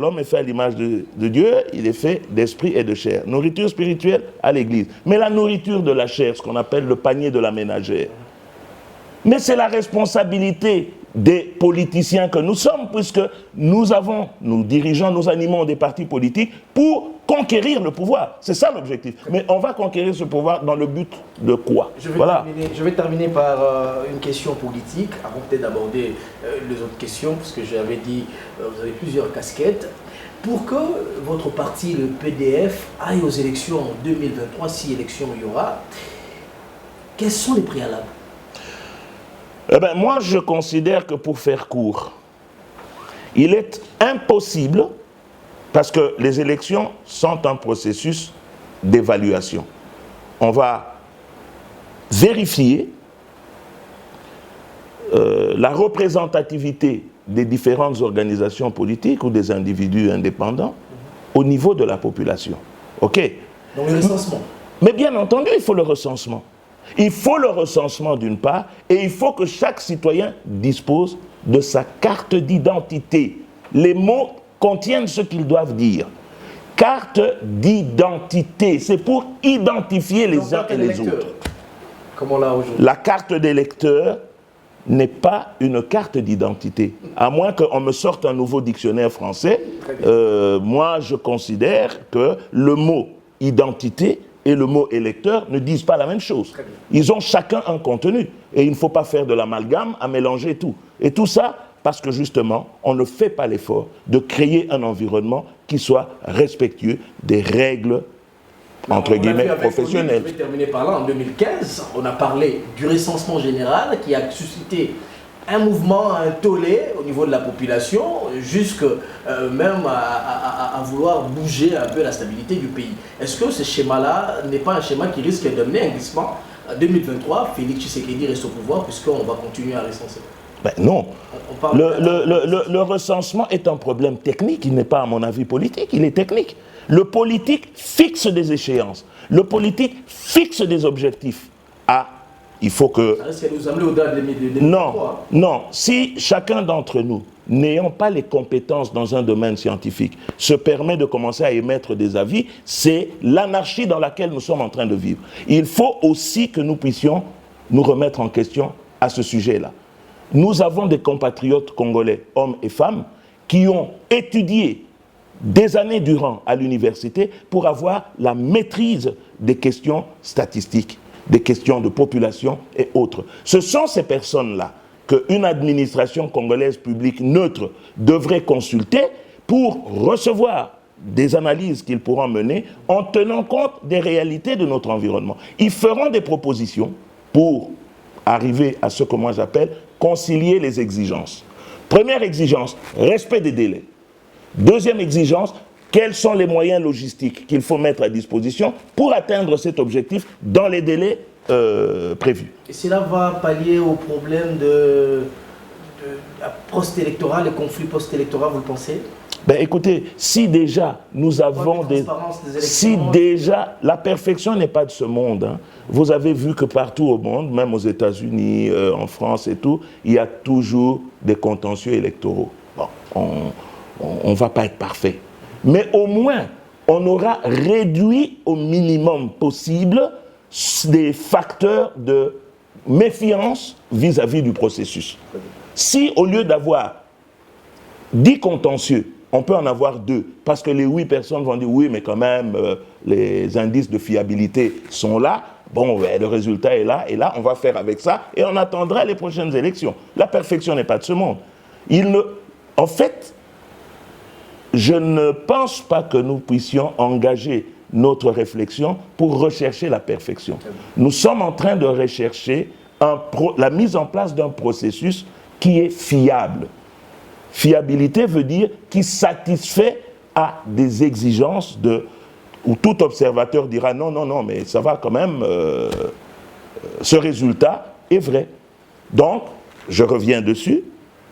L'homme est fait à l'image de Dieu, il est fait d'esprit et de chair. Nourriture spirituelle à l'église. Mais la nourriture de la chair, ce qu'on appelle le panier de la ménagère. Mais c'est la responsabilité des politiciens que nous sommes, puisque nous dirigeons, nous animons des partis politiques pour conquérir le pouvoir. C'est ça l'objectif. Mais on va conquérir ce pouvoir dans le but de quoi? Je vais terminer par une question politique, avant peut-être d'aborder les autres questions, parce que j'avais dit, vous avez plusieurs casquettes. Pour que votre parti, le PDF, aille aux élections en 2023, si élection il y aura, quels sont les préalables? Moi, je considère que pour faire court, il est impossible, parce que les élections sont un processus d'évaluation. On va vérifier la représentativité des différentes organisations politiques ou des individus indépendants au niveau de la population. OK? Donc le recensement. Mais bien entendu, il faut le recensement. Il faut le recensement d'une part, et il faut que chaque citoyen dispose de sa carte d'identité. Les mots contiennent ce qu'ils doivent dire. Carte d'identité, c'est pour identifier les uns et les autres. Comme on l'a aujourd'hui. La carte d'électeur n'est pas une carte d'identité. À moins qu'on me sorte un nouveau dictionnaire français, moi je considère que le mot identité et le mot électeur ne disent pas la même chose. Ils ont chacun un contenu. Et il ne faut pas faire de l'amalgame à mélanger tout. Et tout ça parce que justement, on ne fait pas l'effort de créer un environnement qui soit respectueux des règles, entre guillemets, professionnelles. Je vais terminer par là. En 2015, on a parlé du recensement général qui a suscité un mouvement, un tollé au niveau de la population, jusque même à vouloir bouger un peu la stabilité du pays. Est-ce que ce schéma-là n'est pas un schéma qui risque d'amener un glissement? En 2023, Félix Tshisekedi reste au pouvoir puisqu'on va continuer à recenser. Ben non. Le recensement est un problème technique, il n'est pas à mon avis politique, il est technique. Le politique fixe des échéances, le politique fixe des objectifs. Il faut que... Ça nous amener au-delà de 2023. Non, non. Si chacun d'entre nous, n'ayant pas les compétences dans un domaine scientifique, se permet de commencer à émettre des avis, c'est l'anarchie dans laquelle nous sommes en train de vivre. Il faut aussi que nous puissions nous remettre en question à ce sujet-là. Nous avons des compatriotes congolais, hommes et femmes, qui ont étudié des années durant à l'université pour avoir la maîtrise des questions statistiques, des questions de population et autres. Ce sont ces personnes-là qu'une administration congolaise publique neutre devrait consulter pour recevoir des analyses qu'ils pourront mener en tenant compte des réalités de notre environnement. Ils feront des propositions pour arriver à ce que moi j'appelle concilier les exigences. Première exigence, respect des délais. Deuxième exigence, quels sont les moyens logistiques qu'il faut mettre à disposition pour atteindre cet objectif dans les délais prévus. Et cela va pallier au problème de post-électoral, les conflits post-électoraux, vous le pensez? Ben écoutez, si déjà nous avons si déjà la perfection n'est pas de ce monde, hein. Vous avez vu que partout au monde, même aux États-Unis, en France et tout, il y a toujours des contentieux électoraux. Bon, on ne va pas être parfait. Mais au moins, on aura réduit au minimum possible des facteurs de méfiance vis-à-vis du processus. Si au lieu d'avoir 10 contentieux, on peut en avoir 2, parce que les 8 personnes vont dire oui, mais quand même, les indices de fiabilité sont là, bon, le résultat est là, et là, on va faire avec ça, et on attendra les prochaines élections. La perfection n'est pas de ce monde. En fait, je ne pense pas que nous puissions engager notre réflexion pour rechercher la perfection. Nous sommes en train de rechercher la mise en place d'un processus qui est fiable. Fiabilité veut dire qui satisfait à des exigences où tout observateur dira non, non, non, mais ça va quand même, ce résultat est vrai. Donc, je reviens dessus,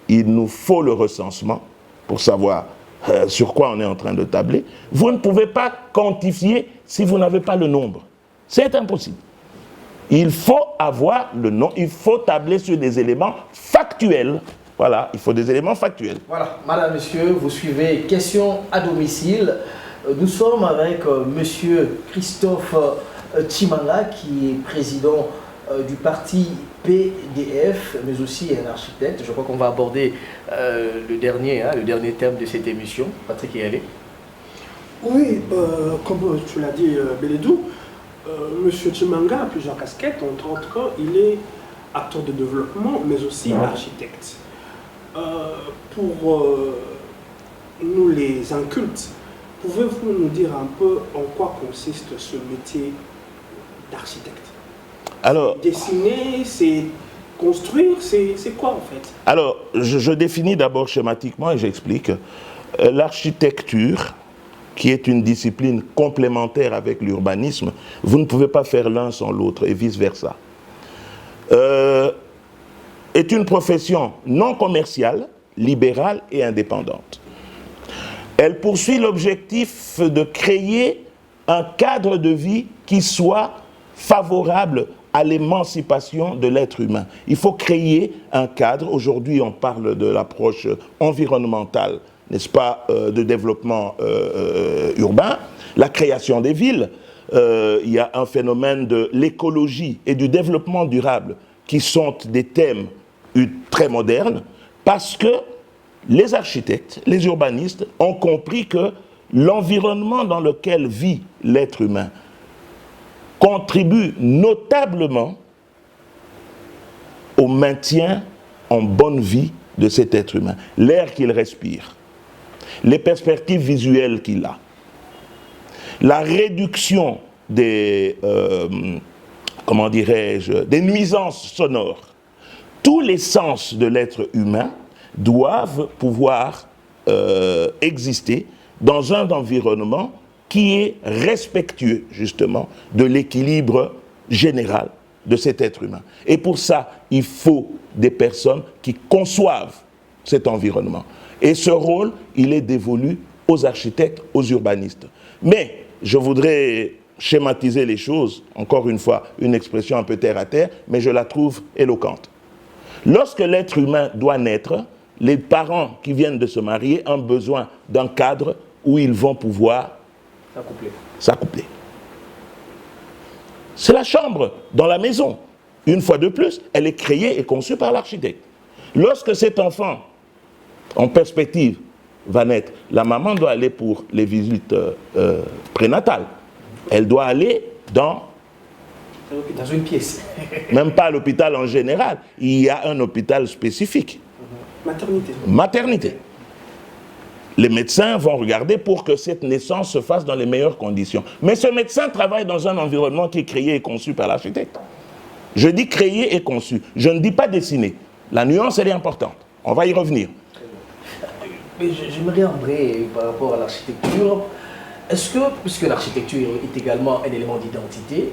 il nous faut le recensement pour savoir sur quoi on est en train de tabler. Vous ne pouvez pas quantifier si vous n'avez pas le nombre. C'est impossible. Il faut avoir le nombre, il faut tabler sur des éléments factuels Voilà, il faut des éléments factuels. Voilà, madame, monsieur, vous suivez Question à domicile. Nous sommes avec monsieur Christophe Tshimanga, qui est président du parti PDF, mais aussi un architecte. Je crois qu'on va aborder le dernier thème de cette émission. Patrick Eyalé. Oui, comme tu l'as dit, Beledou, monsieur Tshimanga a plusieurs casquettes. Entre autres, il est acteur de développement, mais aussi architecte. Pour nous les incultes, pouvez-vous nous dire un peu en quoi consiste ce métier d'architecte? Alors, dessiner, c'est construire, c'est quoi en fait? Alors, je définis d'abord schématiquement et j'explique. L'architecture, qui est une discipline complémentaire avec l'urbanisme, vous ne pouvez pas faire l'un sans l'autre et vice-versa. Est une profession non commerciale, libérale et indépendante. Elle poursuit l'objectif de créer un cadre de vie qui soit favorable à l'émancipation de l'être humain. Il faut créer un cadre. Aujourd'hui, on parle de l'approche environnementale, n'est-ce pas, de développement urbain, la création des villes. Il y a un phénomène de l'écologie et du développement durable qui sont des thèmes très modernes parce que les architectes, les urbanistes ont compris que l'environnement dans lequel vit l'être humain contribue notablement au maintien en bonne vie de cet être humain. L'air qu'il respire, les perspectives visuelles qu'il a, la réduction des, comment dirais-je, des nuisances sonores. Tous les sens de l'être humain doivent pouvoir exister dans un environnement qui est respectueux, justement, de l'équilibre général de cet être humain. Et pour ça, il faut des personnes qui conçoivent cet environnement. Et ce rôle, il est dévolu aux architectes, aux urbanistes. Mais je voudrais schématiser les choses, encore une fois, une expression un peu terre à terre, mais je la trouve éloquente. Lorsque l'être humain doit naître, les parents qui viennent de se marier ont besoin d'un cadre où ils vont pouvoir s'accoupler. C'est la chambre dans la maison. Une fois de plus, elle est créée et conçue par l'architecte. Lorsque cet enfant, en perspective, va naître, la maman doit aller pour les visites prénatales. Elle doit aller dans une pièce. Même pas à l'hôpital en général. Il y a un hôpital spécifique. Maternité. Maternité. Les médecins vont regarder pour que cette naissance se fasse dans les meilleures conditions. Mais ce médecin travaille dans un environnement qui est créé et conçu par l'architecte. Je dis créé et conçu. Je ne dis pas dessiné. La nuance, elle est importante. On va y revenir. Mais j'aimerais embrayer par rapport à l'architecture. Est-ce que, puisque l'architecture est également un élément d'identité,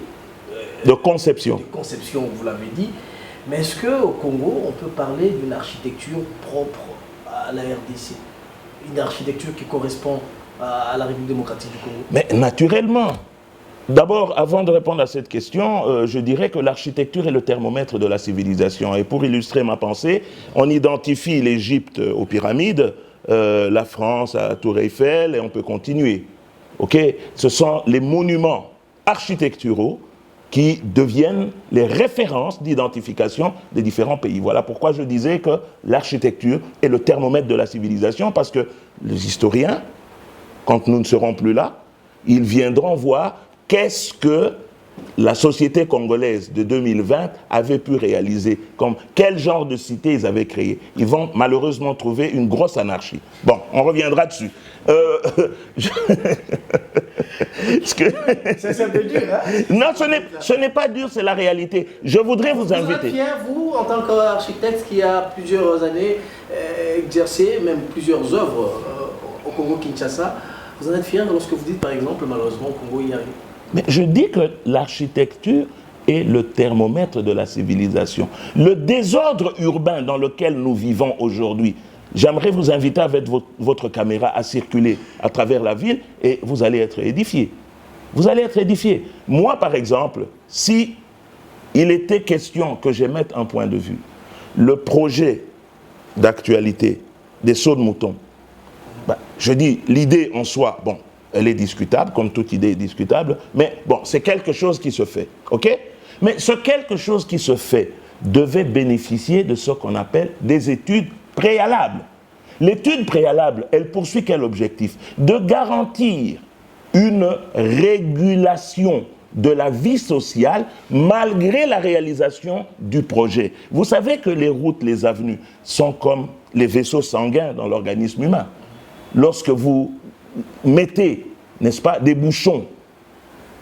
de conception. De conception, vous l'avez dit, mais est-ce qu'au Congo, on peut parler d'une architecture propre à la RDC? Une architecture qui correspond à la République démocratique du Congo? Mais naturellement. D'abord, avant de répondre à cette question, je dirais que l'architecture est le thermomètre de la civilisation. Et pour illustrer ma pensée, on identifie l'Égypte aux pyramides, la France à Tour Eiffel, et on peut continuer. Okay? Ce sont les monuments architecturaux qui deviennent les références d'identification des différents pays. Voilà pourquoi je disais que l'architecture est le thermomètre de la civilisation, parce que les historiens, quand nous ne serons plus là, ils viendront voir qu'est-ce que la société congolaise de 2020 avait pu réaliser, comme quel genre de cité ils avaient créé. Ils vont malheureusement trouver une grosse anarchie. Bon, on reviendra dessus. C'est un peu dur, hein? Non, ce n'est pas dur, c'est la réalité. Je voudrais vous inviter. Vous êtes fier, vous, en tant qu'architecte qui a plusieurs années exercé, même plusieurs œuvres au Congo-Kinshasa, vous en êtes fier lorsque vous dites, par exemple, malheureusement, au Congo, il y a rien? Mais je dis que l'architecture est le thermomètre de la civilisation. Le désordre urbain dans lequel nous vivons aujourd'hui, j'aimerais vous inviter avec votre caméra à circuler à travers la ville et vous allez être édifiés. Vous allez être édifiés. Moi, par exemple, si il était question que j'émette un point de vue, le projet d'actualité, des sauts de moutons. Ben, je dis, l'idée en soi, bon, elle est discutable, comme toute idée est discutable, mais bon, c'est quelque chose qui se fait, ok? Mais ce quelque chose qui se fait devait bénéficier de ce qu'on appelle des études préalables. L'étude préalable, elle poursuit quel objectif? De garantir une régulation de la vie sociale malgré la réalisation du projet. Vous savez que les routes, les avenues sont comme les vaisseaux sanguins dans l'organisme humain. Lorsque vous mettez, n'est-ce pas, des bouchons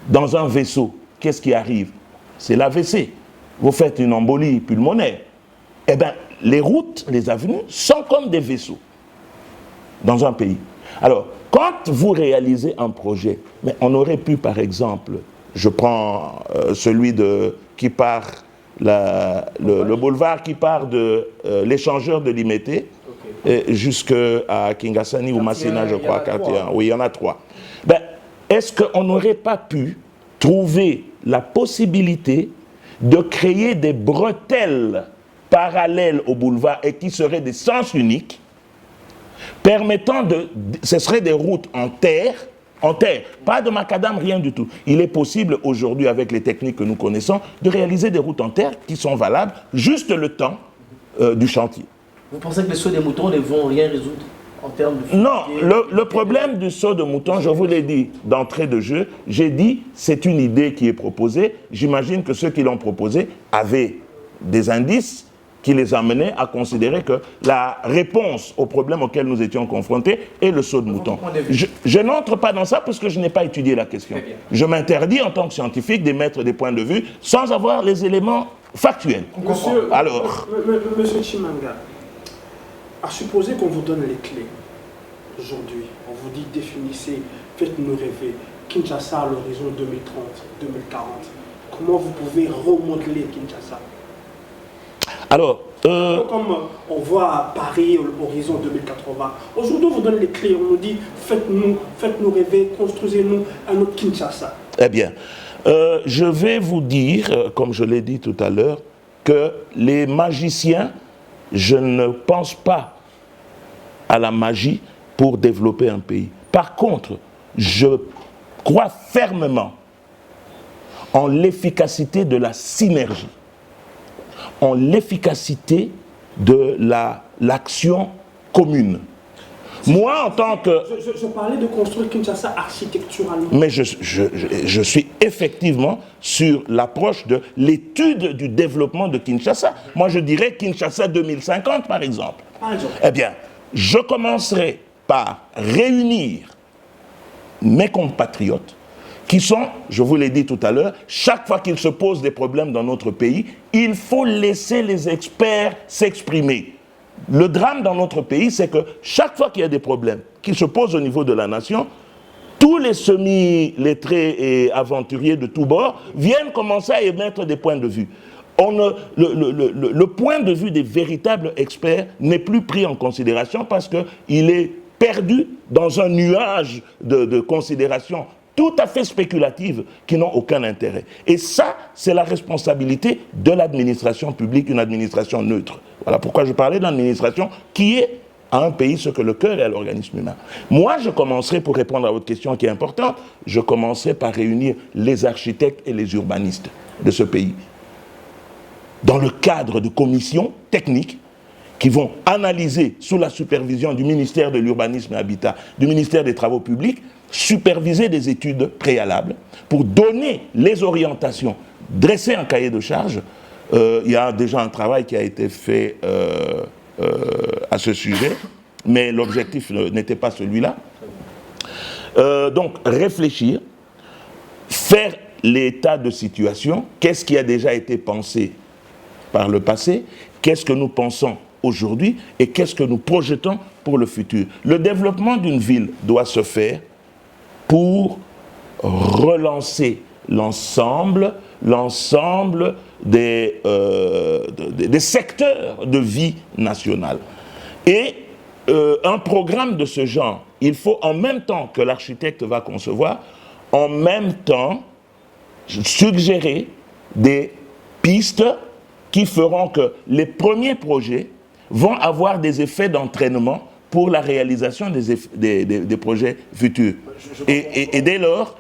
dans un vaisseau, qu'est-ce qui arrive? C'est l'AVC. Vous faites une embolie pulmonaire. Eh bien, les routes, les avenues sont comme des vaisseaux dans un pays. Alors, quand vous réalisez un projet, mais on aurait pu, par exemple, je prends celui qui part, le boulevard qui part de l'échangeur de Limete jusqu'à Kingasani ou Massina, je crois, quartier 1. Oui, il y en a 3. Ben, est-ce qu'on n'aurait pas pu trouver la possibilité de créer des bretelles parallèles au boulevard et qui seraient des sens uniques, permettant ce seraient des routes en terre, pas de macadam, rien du tout. Il est possible aujourd'hui, avec les techniques que nous connaissons, de réaliser des routes en terre qui sont valables juste le temps du chantier. Vous pensez que les sauts des moutons ne vont rien résoudre en termes de... Non, le problème du saut de mouton, je vous l'ai dit d'entrée de jeu, j'ai dit c'est une idée qui est proposée. J'imagine que ceux qui l'ont proposée avaient des indices qui les amenaient à considérer que la réponse au problème auquel nous étions confrontés est le saut de mouton. Je n'entre pas dans ça parce que je n'ai pas étudié la question. Je m'interdis en tant que scientifique d'émettre des points de vue sans avoir les éléments factuels. Monsieur Chimanga, à supposer qu'on vous donne les clés aujourd'hui, on vous dit définissez, faites-nous rêver, Kinshasa à l'horizon 2030, 2040, comment vous pouvez remodeler Kinshasa? Alors, comme on voit à Paris, horizon 2080, aujourd'hui on vous donne les clés, on nous dit faites-nous rêver, construisez-nous un autre Kinshasa. Eh bien, je vais vous dire, comme je l'ai dit tout à l'heure, que les magiciens, je ne pense pas à la magie pour développer un pays. Par contre, je crois fermement en l'efficacité de la synergie, en l'efficacité de l'action commune. Moi, en tant que... Je parlais de construire Kinshasa architecturalement. Mais je suis effectivement sur l'approche de l'étude du développement de Kinshasa. Moi, je dirais Kinshasa 2050, par exemple. Eh bien, je commencerai par réunir mes compatriotes qui sont, je vous l'ai dit tout à l'heure, chaque fois qu'il se pose des problèmes dans notre pays, il faut laisser les experts s'exprimer. Le drame dans notre pays, c'est que chaque fois qu'il y a des problèmes qui se posent au niveau de la nation, tous les semi-lettrés et aventuriers de tous bords viennent commencer à émettre des points de vue. Le point de vue des véritables experts n'est plus pris en considération parce qu'il est perdu dans un nuage de considérations tout à fait spéculatives qui n'ont aucun intérêt. Et ça, c'est la responsabilité de l'administration publique, une administration neutre. Voilà pourquoi je parlais d'administration qui est à un pays ce que le cœur est à l'organisme humain. Moi, je commencerai, pour répondre à votre question qui est importante, je commencerai par réunir les architectes et les urbanistes de ce pays dans le cadre de commissions techniques qui vont analyser sous la supervision du ministère de l'Urbanisme et Habitat, du ministère des Travaux Publics, superviser des études préalables pour donner les orientations, dresser un cahier de charges. Il y a déjà un travail qui a été fait à ce sujet, mais l'objectif n'était pas celui-là. Donc, réfléchir, faire l'état de situation, qu'est-ce qui a déjà été pensé par le passé, qu'est-ce que nous pensons aujourd'hui et qu'est-ce que nous projetons pour le futur. Le développement d'une ville doit se faire pour relancer l'ensemble des secteurs de vie nationale. Et un programme de ce genre, il faut en même temps que l'architecte va concevoir, en même temps suggérer des pistes qui feront que les premiers projets vont avoir des effets d'entraînement pour la réalisation des projets futurs. Et dès lors,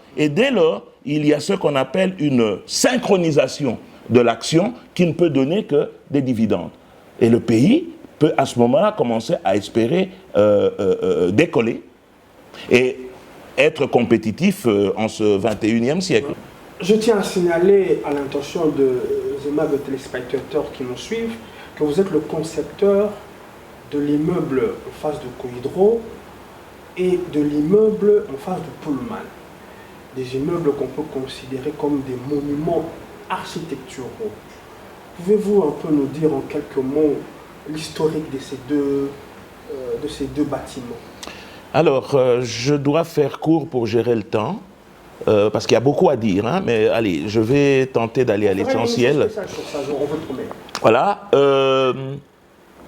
il y a ce qu'on appelle une synchronisation de l'action qui ne peut donner que des dividendes. Et le pays peut à ce moment-là commencer à espérer décoller et être compétitif en ce 21e siècle. Je tiens à signaler à l'intention des aimables téléspectateurs qui nous suivent que vous êtes le concepteur de l'immeuble en face de Cohydro et de l'immeuble en face de Pullman. Des immeubles qu'on peut considérer comme des monuments architecturaux. Pouvez-vous un peu nous dire en quelques mots l'historique de ces deux bâtiments? Alors, je dois faire court pour gérer le temps, parce qu'il y a beaucoup à dire, hein, mais allez, je vais tenter d'aller à l'essentiel. Voilà.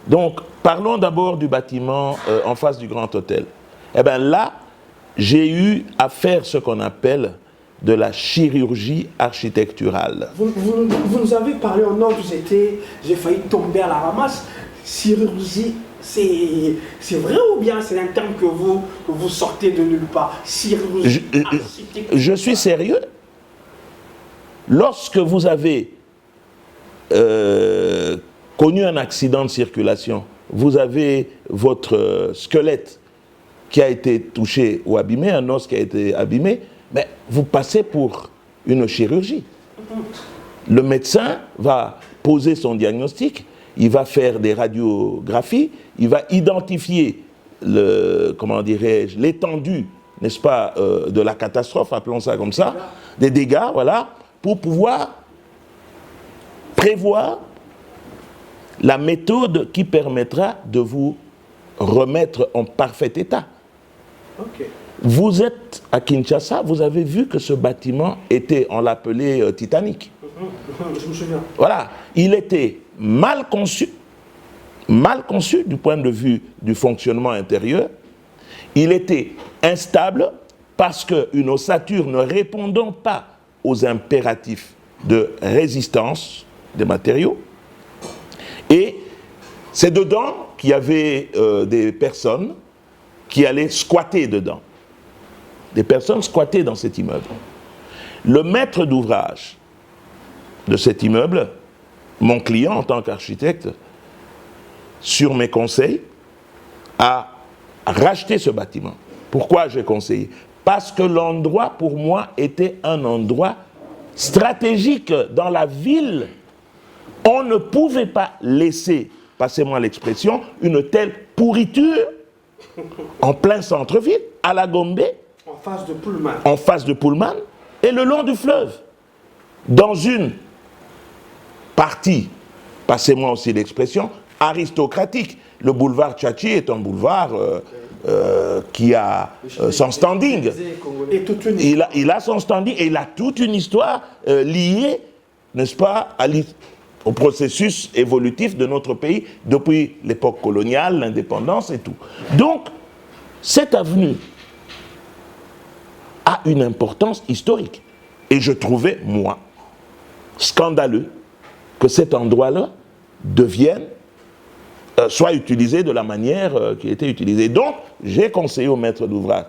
Donc, parlons d'abord du bâtiment en face du Grand Hôtel. Eh bien là, j'ai eu à faire ce qu'on appelle de la chirurgie architecturale. Vous nous avez parlé en ordre, j'ai failli tomber à la ramasse. Chirurgie, c'est vrai ou bien c'est un terme que vous sortez de nulle part? Chirurgie architecturale. Je suis sérieux. Lorsque vous avez connu un accident de circulation, vous avez votre squelette qui a été touché ou abîmé, un os qui a été abîmé, mais vous passez pour une chirurgie. Le médecin va poser son diagnostic, il va faire des radiographies, il va identifier l'étendue, n'est-ce pas, de la catastrophe, appelons ça comme ça, des dégâts, voilà, pour pouvoir prévoir la méthode qui permettra de vous remettre en parfait état. Okay. Vous êtes à Kinshasa, vous avez vu que ce bâtiment était, on l'appelait Titanic. Je me souviens. Voilà, il était mal conçu du point de vue du fonctionnement intérieur. Il était instable parce qu'une ossature ne répondant pas aux impératifs de résistance des matériaux. Et c'est dedans qu'il y avait des personnes qui allaient squatter dedans. Des personnes squattaient dans cet immeuble. Le maître d'ouvrage de cet immeuble, mon client en tant qu'architecte, sur mes conseils, a racheté ce bâtiment. Pourquoi j'ai conseillé? Parce que l'endroit, pour moi, était un endroit stratégique dans la ville. On ne pouvait pas laisser, passez-moi l'expression, une telle pourriture en plein centre-ville, à la Gombe, en face de Pullman. En face de Pullman, et le long du fleuve. Dans une partie, passez-moi aussi l'expression, aristocratique. Le boulevard Tchatchi est un boulevard qui a son standing. Il a son standing et il a toute une histoire liée, n'est-ce pas, au processus évolutif de notre pays depuis l'époque coloniale, l'indépendance et tout. Donc, cette avenue a une importance historique. Et je trouvais, moi, scandaleux que cet endroit-là devienne, soit utilisé de la manière qui était utilisée. Donc, j'ai conseillé au maître d'ouvrage,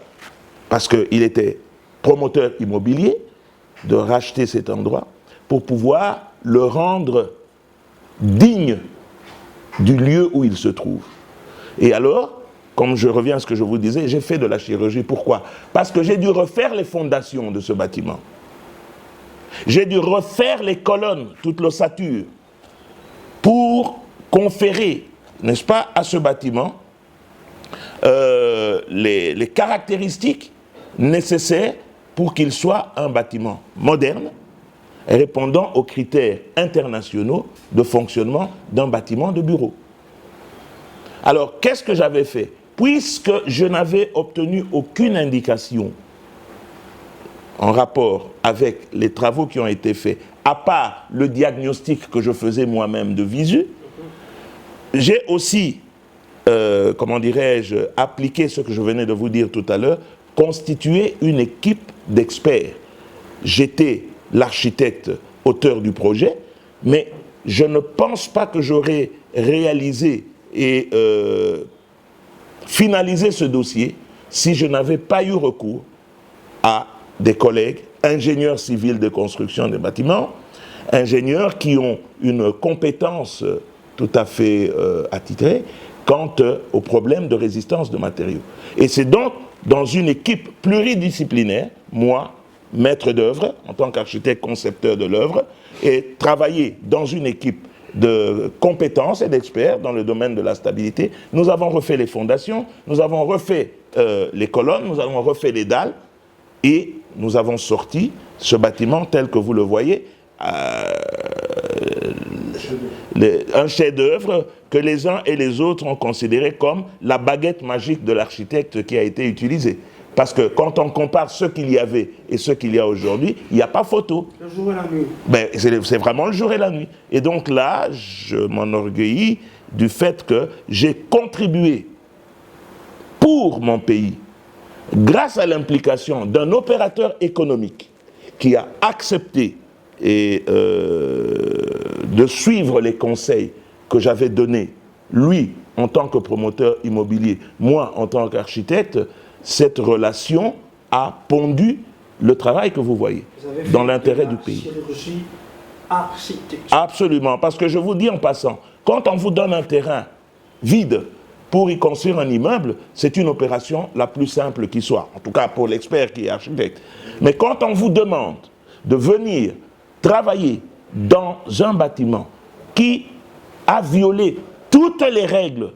parce qu'il était promoteur immobilier, de racheter cet endroit pour pouvoir le rendre digne du lieu où il se trouve. Et alors, comme je reviens à ce que je vous disais, j'ai fait de la chirurgie. Pourquoi? Parce que j'ai dû refaire les fondations de ce bâtiment. J'ai dû refaire les colonnes, toute l'ossature, pour conférer, n'est-ce pas, à ce bâtiment les caractéristiques nécessaires pour qu'il soit un bâtiment moderne, répondant aux critères internationaux de fonctionnement d'un bâtiment de bureau. Alors, qu'est-ce que j'avais fait? Puisque je n'avais obtenu aucune indication en rapport avec les travaux qui ont été faits, à part le diagnostic que je faisais moi-même de visu, j'ai aussi, comment dirais-je, appliqué ce que je venais de vous dire tout à l'heure, constitué une équipe d'experts. J'étais l'architecte auteur du projet, mais je ne pense pas que j'aurais réalisé et finaliser ce dossier si je n'avais pas eu recours à des collègues, ingénieurs civils de construction des bâtiments, ingénieurs qui ont une compétence tout à fait attitrée quant aux problèmes de résistance de matériaux. Et c'est donc dans une équipe pluridisciplinaire, moi, maître d'œuvre, en tant qu'architecte concepteur de l'œuvre, et travailler dans une équipe de compétences et d'experts dans le domaine de la stabilité. Nous avons refait les fondations, nous avons refait les colonnes, nous avons refait les dalles, et nous avons sorti ce bâtiment tel que vous le voyez, un chef-d'œuvre que les uns et les autres ont considéré comme la baguette magique de l'architecte qui a été utilisée. Parce que quand on compare ce qu'il y avait et ce qu'il y a aujourd'hui, il n'y a pas photo. Le jour et la nuit. Ben, c'est vraiment le jour et la nuit. Et donc là, je m'enorgueillis du fait que j'ai contribué pour mon pays, grâce à l'implication d'un opérateur économique qui a accepté de suivre les conseils que j'avais donnés, lui en tant que promoteur immobilier, moi en tant qu'architecte. Cette relation a pondu le travail que vous voyez dans l'intérêt du pays. Chirurgie architecture. Absolument, parce que je vous dis en passant, quand on vous donne un terrain vide pour y construire un immeuble, c'est une opération la plus simple qui soit, en tout cas pour l'expert qui est architecte. Mais quand on vous demande de venir travailler dans un bâtiment qui a violé toutes les règles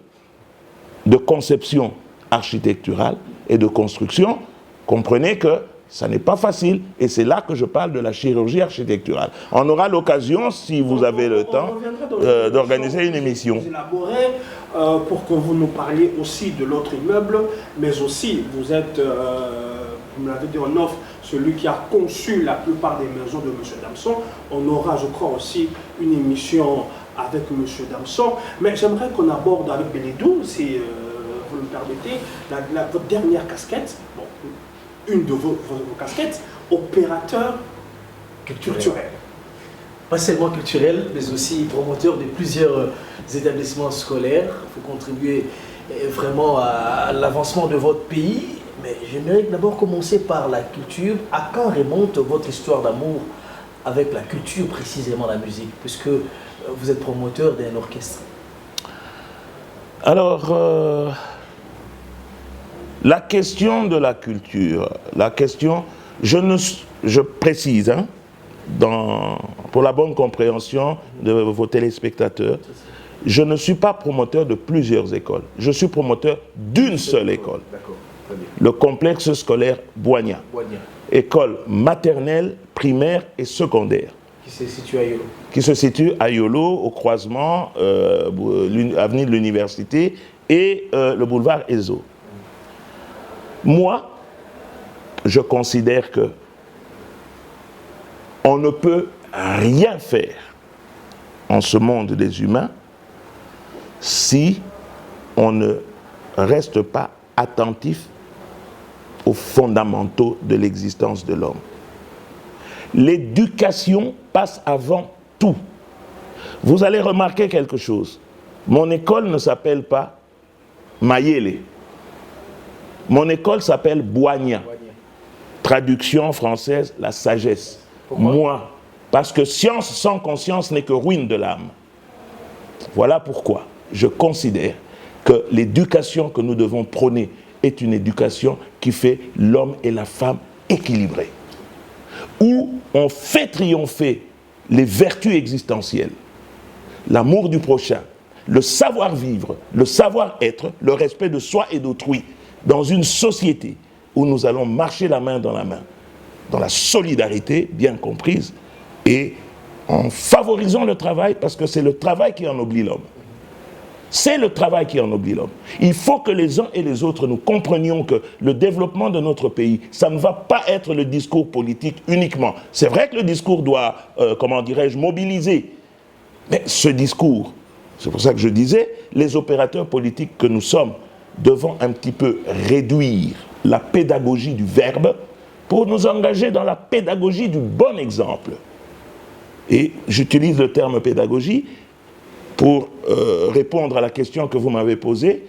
de conception architecturale et de construction, comprenez que ça n'est pas facile, et c'est là que je parle de la chirurgie architecturale. On aura l'occasion, si vous avez le temps, d'organiser une émission. Pour que vous nous parliez aussi de l'autre immeuble, mais aussi, vous êtes, vous me l'avez dit en off, celui qui a conçu la plupart des maisons de M. Damson. On aura, je crois, aussi une émission avec M. Damson. Mais j'aimerais qu'on aborde avec Bélédou, si vous me permettez, votre dernière casquette, bon, une de vos casquettes, opérateur culturel. Pas seulement culturel, mais aussi promoteur de plusieurs établissements scolaires. Il faut contribuer vraiment à l'avancement de votre pays. Mais j'aimerais d'abord commencer par la culture. À quand remonte votre histoire d'amour avec la culture, précisément la musique, puisque vous êtes promoteur d'un orchestre? Alors, la question de la culture, je précise, hein, pour la bonne compréhension de vos téléspectateurs, je ne suis pas promoteur de plusieurs écoles. Je suis promoteur d'une seule école. Le complexe scolaire Boigna. École maternelle, primaire et secondaire. Qui se situe à Yolo. Qui se situe à Yolo, au croisement avenue de l'Université et le boulevard Ezo. Moi, je considère que on ne peut rien faire en ce monde des humains si on ne reste pas attentif aux fondamentaux de l'existence de l'homme. L'éducation passe avant tout. Vous allez remarquer quelque chose. Mon école ne s'appelle pas Mayele. Mon école s'appelle Boigna. Traduction française, la sagesse. Pourquoi? Moi, parce que science sans conscience n'est que ruine de l'âme. Voilà pourquoi je considère que l'éducation que nous devons prôner est une éducation qui fait l'homme et la femme équilibrés, où on fait triompher les vertus existentielles, l'amour du prochain, le savoir-vivre, le savoir-être, le respect de soi et d'autrui, dans une société où nous allons marcher la main, dans la solidarité bien comprise, et en favorisant le travail, parce que c'est le travail qui ennoblit l'homme. C'est le travail qui ennoblit l'homme. Il faut que les uns et les autres nous comprenions que le développement de notre pays, ça ne va pas être le discours politique uniquement. C'est vrai que le discours doit, mobiliser. Mais ce discours, c'est pour ça que je disais, les opérateurs politiques que nous sommes devons un petit peu réduire la pédagogie du verbe pour nous engager dans la pédagogie du bon exemple. Et j'utilise le terme pédagogie pour répondre à la question que vous m'avez posée,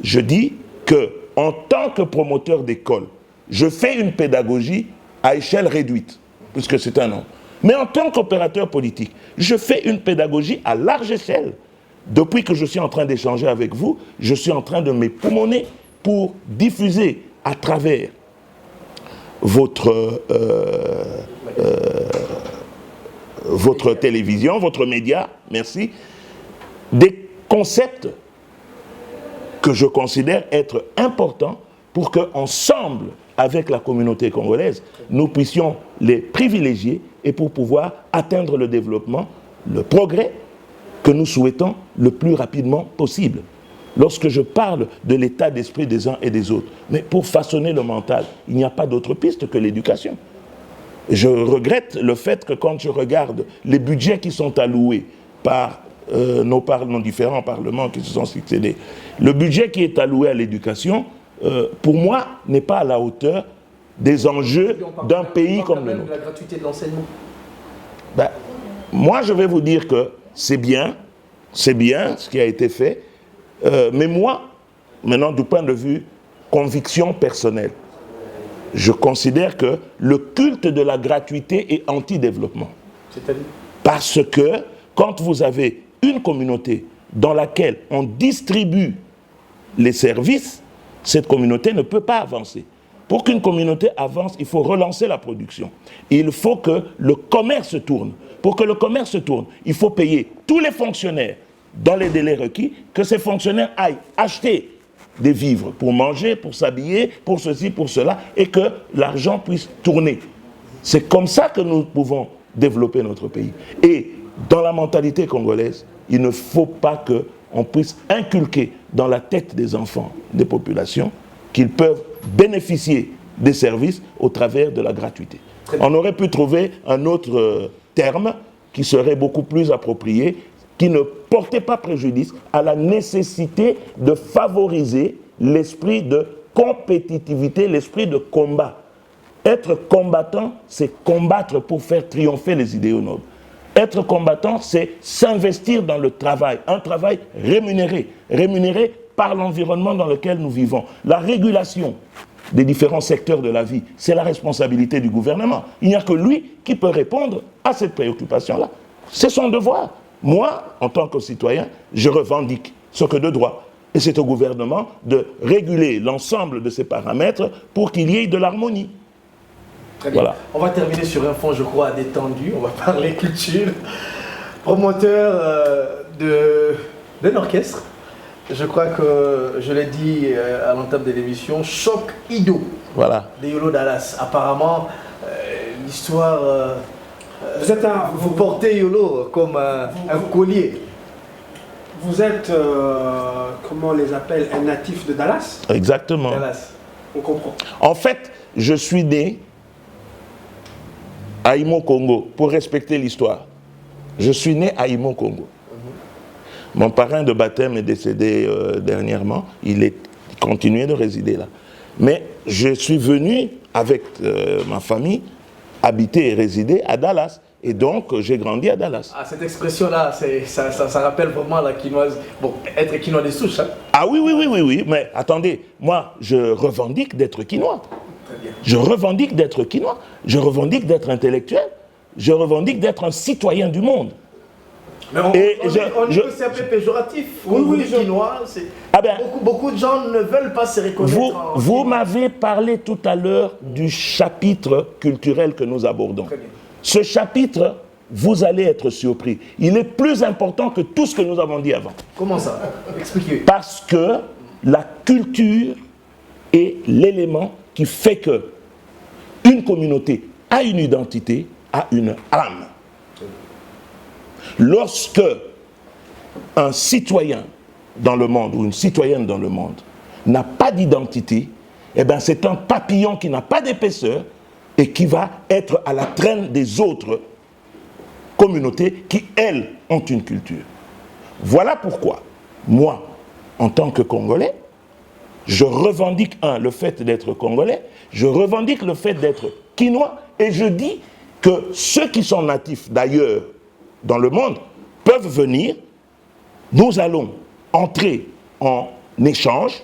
je dis que en tant que promoteur d'école, je fais une pédagogie à échelle réduite, puisque c'est un nom. Mais en tant qu'opérateur politique, je fais une pédagogie à large échelle. Depuis que je suis en train d'échanger avec vous, je suis en train de m'époumoner pour diffuser à travers votre télévision, votre média, merci, des concepts que je considère être importants pour qu'ensemble, avec la communauté congolaise, nous puissions les privilégier et pour pouvoir atteindre le développement, le progrès que nous souhaitons le plus rapidement possible. Lorsque je parle de l'état d'esprit des uns et des autres, mais pour façonner le mental, il n'y a pas d'autre piste que l'éducation. Je regrette le fait que quand je regarde les budgets qui sont alloués par nos différents parlements qui se sont succédés, le budget qui est alloué à l'éducation, pour moi, n'est pas à la hauteur des enjeux d'un pays comme le nôtre. La gratuité de l'enseignement. Ben, moi, je vais vous dire que c'est bien ce qui a été fait, mais moi, maintenant, du point de vue conviction personnelle, je considère que le culte de la gratuité est anti-développement. C'est-à-dire ? Parce que quand vous avez une communauté dans laquelle on distribue les services, cette communauté ne peut pas avancer. Pour qu'une communauté avance, il faut relancer la production. Il faut que le commerce tourne. Pour que le commerce tourne, il faut payer tous les fonctionnaires dans les délais requis, que ces fonctionnaires aillent acheter des vivres pour manger, pour s'habiller, pour ceci, pour cela, et que l'argent puisse tourner. C'est comme ça que nous pouvons développer notre pays. Et dans la mentalité congolaise, il ne faut pas qu'on puisse inculquer dans la tête des enfants, des populations, qu'ils peuvent bénéficier des services au travers de la gratuité. On aurait pu trouver un autre terme qui serait beaucoup plus approprié, qui ne portait pas préjudice à la nécessité de favoriser l'esprit de compétitivité, l'esprit de combat. Être combattant, c'est combattre pour faire triompher les idéaux nobles. Être combattant, c'est s'investir dans le travail, un travail rémunéré, rémunéré par l'environnement dans lequel nous vivons. La régulation des différents secteurs de la vie, c'est la responsabilité du gouvernement. Il n'y a que lui qui peut répondre à cette préoccupation-là. C'est son devoir. Moi, en tant que citoyen, je revendique ce que de droit. Et c'est au gouvernement de réguler l'ensemble de ces paramètres pour qu'il y ait de l'harmonie. Très bien. Voilà. On va terminer sur un fond, je crois, détendu. On va parler culture. Promoteur d'un orchestre. Je crois que je l'ai dit à l'entame de l'émission, Choc Ido. Voilà. De Yolo Dallas. Apparemment, l'histoire. Vous portez Yolo comme un collier. Vous êtes, comment on les appelle, un natif de Dallas? Exactement. Dallas. On comprend. En fait, je suis né à Imo Congo, pour respecter l'histoire. Je suis né à Imo Congo. Mon parrain de baptême est décédé dernièrement. Il continuait de résider là. Mais je suis venu avec ma famille habiter et résider à Dallas. Et donc, j'ai grandi à Dallas. Ah, cette expression-là, ça rappelle vraiment la quinoise. Bon, être quinois des souches, hein? Ah oui. Mais attendez, moi, je revendique d'être quinois. Très bien. Je revendique d'être quinois. Je revendique d'être intellectuel. Je revendique d'être un citoyen du monde. Mais on dit que c'est un peu péjoratif. Oui, quinois, beaucoup de gens ne veulent pas se reconnaître. Vous m'avez parlé tout à l'heure du chapitre culturel que nous abordons. Très bien. Ce chapitre, vous allez être surpris. Il est plus important que tout ce que nous avons dit avant. Comment ça? Expliquez. Parce que la culture est l'élément qui fait que une communauté a une identité, a une âme. Lorsque un citoyen dans le monde ou une citoyenne dans le monde n'a pas d'identité, eh bien c'est un papillon qui n'a pas d'épaisseur et qui va être à la traîne des autres communautés qui, elles, ont une culture. Voilà pourquoi, moi, en tant que Congolais, je revendique, le fait d'être Congolais, je revendique le fait d'être quinois, et je dis que ceux qui sont natifs d'ailleurs dans le monde peuvent venir nous allons entrer en échange.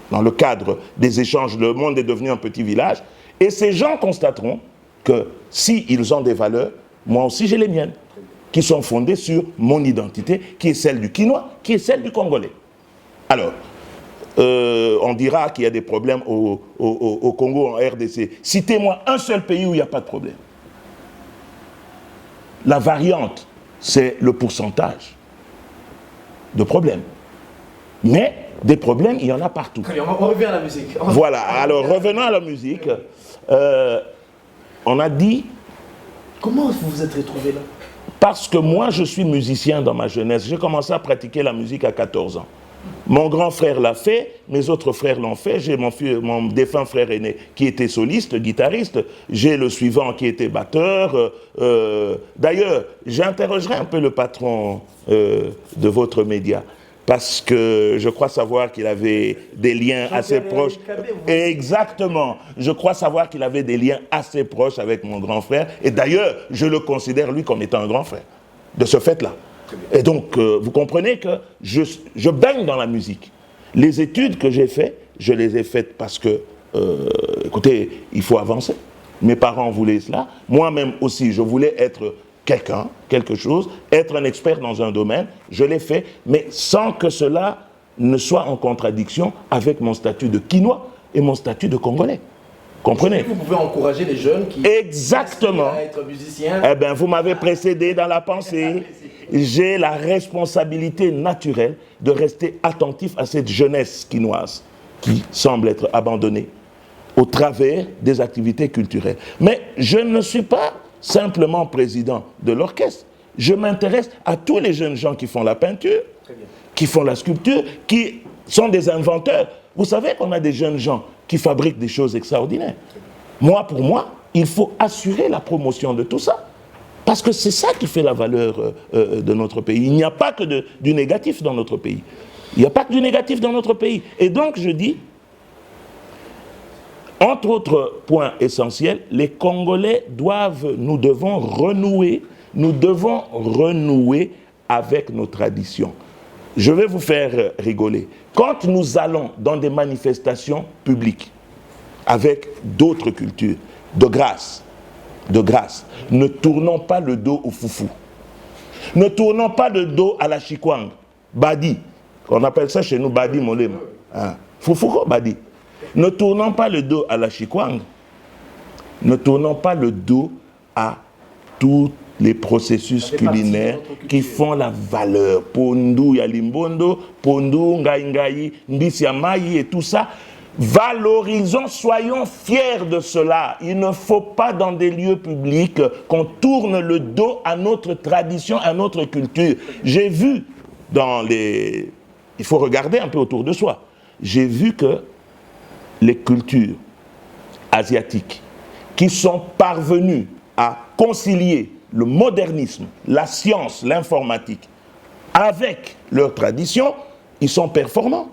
Dans le cadre des échanges, le monde est devenu un petit village. Et ces gens constateront que s'ils ont des valeurs, moi aussi j'ai les miennes, qui sont fondées sur mon identité, qui est celle du Quinois, qui est celle du Congolais. Alors, on dira qu'il y a des problèmes au Congo, en RDC. Citez-moi un seul pays où il n'y a pas de problème. La variante, c'est le pourcentage de problèmes. Mais des problèmes, il y en a partout. Allez, on revient à la musique. Voilà, alors revenons à la musique. On a dit... Comment vous vous êtes retrouvé là? Parce que moi, je suis musicien dans ma jeunesse. J'ai commencé à pratiquer la musique à 14 ans. Mon grand frère l'a fait, mes autres frères l'ont fait. J'ai mon défunt frère aîné qui était soliste, guitariste. J'ai le suivant qui était batteur. D'ailleurs, j'interrogerai un peu le patron de votre média. Parce que je crois savoir qu'il avait des liens assez proches. Exactement. Je crois savoir qu'il avait des liens assez proches avec mon grand frère. Et d'ailleurs, je le considère lui comme étant un grand frère. De ce fait-là. Et donc, vous comprenez que je baigne dans la musique. Les études que j'ai faites, je les ai faites parce que, écoutez, il faut avancer. Mes parents voulaient cela. Moi-même aussi, je voulais être quelqu'un, quelque chose, être un expert dans un domaine, je l'ai fait, mais sans que cela ne soit en contradiction avec mon statut de Quinois et mon statut de Congolais. Comprenez? Vous pouvez encourager les jeunes qui exactement à être musiciens. Eh bien, vous m'avez précédé dans la pensée. J'ai la responsabilité naturelle de rester attentif à cette jeunesse quinoise qui semble être abandonnée au travers des activités culturelles. Mais je ne suis pas simplement président de l'orchestre. Je m'intéresse à tous les jeunes gens qui font la peinture, qui font la sculpture, qui sont des inventeurs. Vous savez qu'on a des jeunes gens qui fabriquent des choses extraordinaires. Moi, pour moi, il faut assurer la promotion de tout ça. Parce que c'est ça qui fait la valeur de notre pays. Il n'y a pas que du négatif dans notre pays. Il n'y a pas que du négatif dans notre pays. Et donc, je dis, entre autres points essentiels, les Congolais nous devons renouer avec nos traditions. Je vais vous faire rigoler. Quand nous allons dans des manifestations publiques avec d'autres cultures, de grâce, ne tournons pas le dos au foufou. Ne tournons pas le dos à la chikwang, badi. On appelle ça chez nous badi molema. Hein? Foufou, badi. Ne tournons pas le dos à la chikwang. Ne tournons pas le dos à tous les processus culinaires qui font la valeur. Pondu yalimbondo, pondu ngai, mbisi amayi et tout ça. Valorisons, soyons fiers de cela. Il ne faut pas dans des lieux publics qu'on tourne le dos à notre tradition, à notre culture. J'ai vu il faut regarder un peu autour de soi. J'ai vu que les cultures asiatiques qui sont parvenues à concilier le modernisme, la science, l'informatique avec leur tradition, ils sont performants.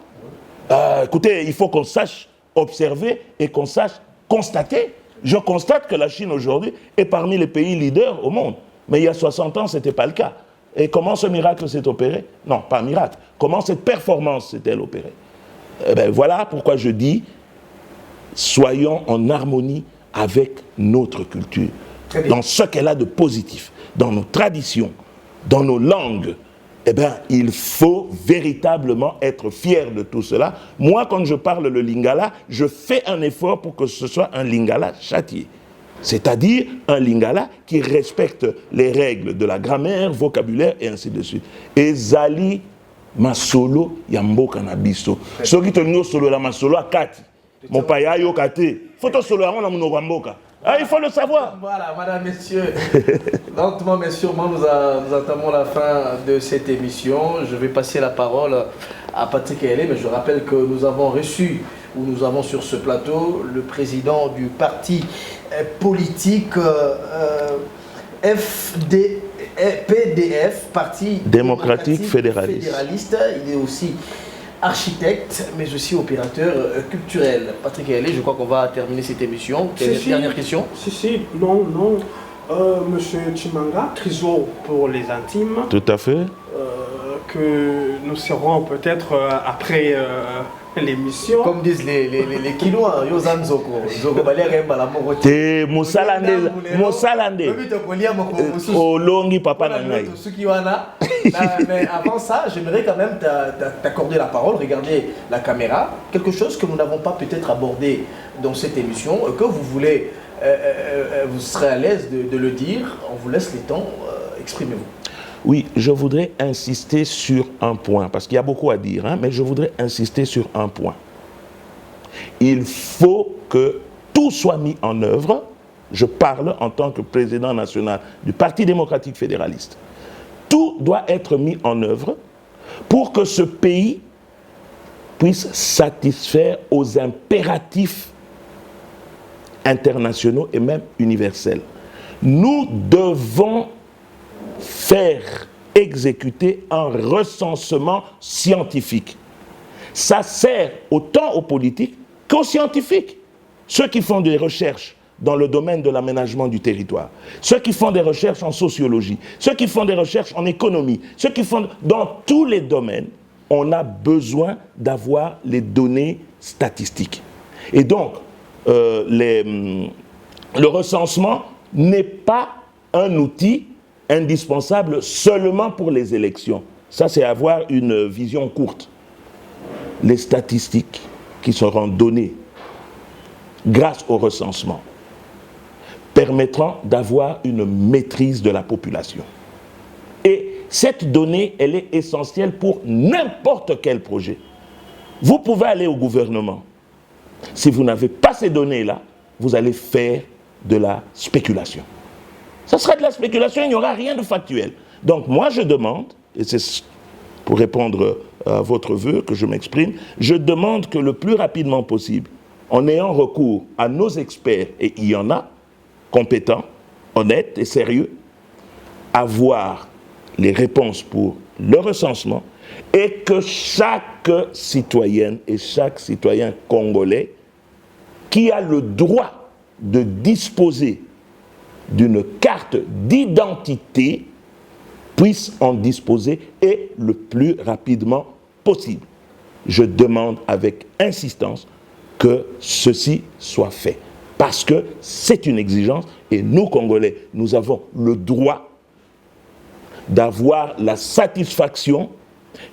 Écoutez, il faut qu'on sache observer et qu'on sache constater. Je constate que la Chine aujourd'hui est parmi les pays leaders au monde. Mais il y a 60 ans, ce n'était pas le cas. Et comment ce miracle s'est opéré? Non, pas un miracle. Comment cette performance s'est-elle opérée? Eh bien, voilà pourquoi je dis, soyons en harmonie avec notre culture. Dans ce qu'elle a de positif, dans nos traditions, dans nos langues. Eh bien, il faut véritablement être fier de tout cela. Moi, quand je parle le lingala, je fais un effort pour que ce soit un lingala châtié. C'est-à-dire un lingala qui respecte les règles de la grammaire, vocabulaire et ainsi de suite. Ezali masolo yamboka na biso. Soki tolingo solo la masolo akati. Mon paya yo kate. Faut solo la monoko mboka. Ah, il faut le savoir. Voilà, madame, messieurs. Lentement mais sûrement, nous entamons la fin de cette émission. Je vais passer la parole à Patrick Ayélé, mais je rappelle que nous avons reçu, ou nous avons sur ce plateau, le président du parti politique PDF, Parti démocratique fédéraliste. Il est aussi architecte, mais aussi opérateur culturel. Patrick Ayélé, je crois qu'on va terminer cette émission. Dernière question. Non. Monsieur Chimanga, Criso pour les intimes. Tout à fait. que nous serons peut-être après l'émission. Comme disent les Kinois, Yozan Zoko. Zoko Balere Balamoro. Te Moussalande. Olongi Papa Nangai. Mais avant ça, j'aimerais quand même t'accorder la parole, regarder la caméra. Quelque chose que nous n'avons pas peut-être abordé dans cette émission, que vous voulez, vous serez à l'aise de le dire. On vous laisse les temps, exprimez-vous. Oui, je voudrais insister sur un point, parce qu'il y a beaucoup à dire, hein, mais je voudrais insister sur un point. Il faut que tout soit mis en œuvre. Je parle en tant que président national du Parti démocratique fédéraliste. Tout doit être mis en œuvre pour que ce pays puisse satisfaire aux impératifs internationaux et même universels. Nous devons faire exécuter un recensement scientifique. Ça sert autant aux politiques qu'aux scientifiques. Ceux qui font des recherches dans le domaine de l'aménagement du territoire, ceux qui font des recherches en sociologie, ceux qui font des recherches en économie, ceux qui font... Dans tous les domaines, on a besoin d'avoir les données statistiques. Et donc, le recensement n'est pas un outil indispensable seulement pour les élections. Ça, c'est avoir une vision courte. Les statistiques qui seront données grâce au recensement permettront d'avoir une maîtrise de la population. Et cette donnée, elle est essentielle pour n'importe quel projet. Vous pouvez aller au gouvernement. Si vous n'avez pas ces données-là, vous allez faire de la spéculation. Ça sera de la spéculation, il n'y aura rien de factuel. Donc moi je demande, et c'est pour répondre à votre vœu que je m'exprime, je demande que le plus rapidement possible, en ayant recours à nos experts, et il y en a, compétents, honnêtes et sérieux, avoir les réponses pour le recensement, et que chaque citoyenne et chaque citoyen congolais qui a le droit de disposer d'une carte d'identité puisse en disposer et le plus rapidement possible. Je demande avec insistance que ceci soit fait. Parce que c'est une exigence et nous, Congolais, nous avons le droit d'avoir la satisfaction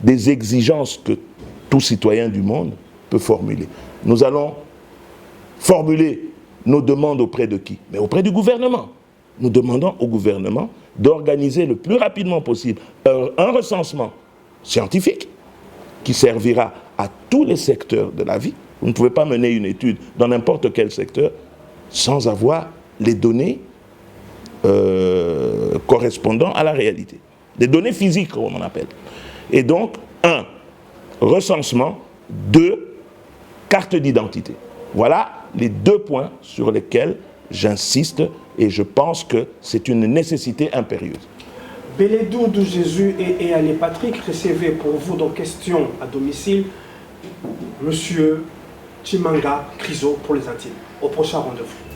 des exigences que tout citoyen du monde peut formuler. Nous allons formuler nos demandes auprès de qui? Mais auprès du gouvernement. Nous demandons au gouvernement d'organiser le plus rapidement possible un recensement scientifique qui servira à tous les secteurs de la vie. Vous ne pouvez pas mener une étude dans n'importe quel secteur sans avoir les données correspondant à la réalité. Des données physiques, comme on appelle. Et donc, 1, recensement, 2, carte d'identité. Voilà les 2 points sur lesquels j'insiste et je pense que c'est une nécessité impérieuse. Beledou de Jésus et Allé Patrick, recevez pour vous dans questions à domicile Monsieur Chimanga Crizo pour les intimes. Au prochain rendez-vous.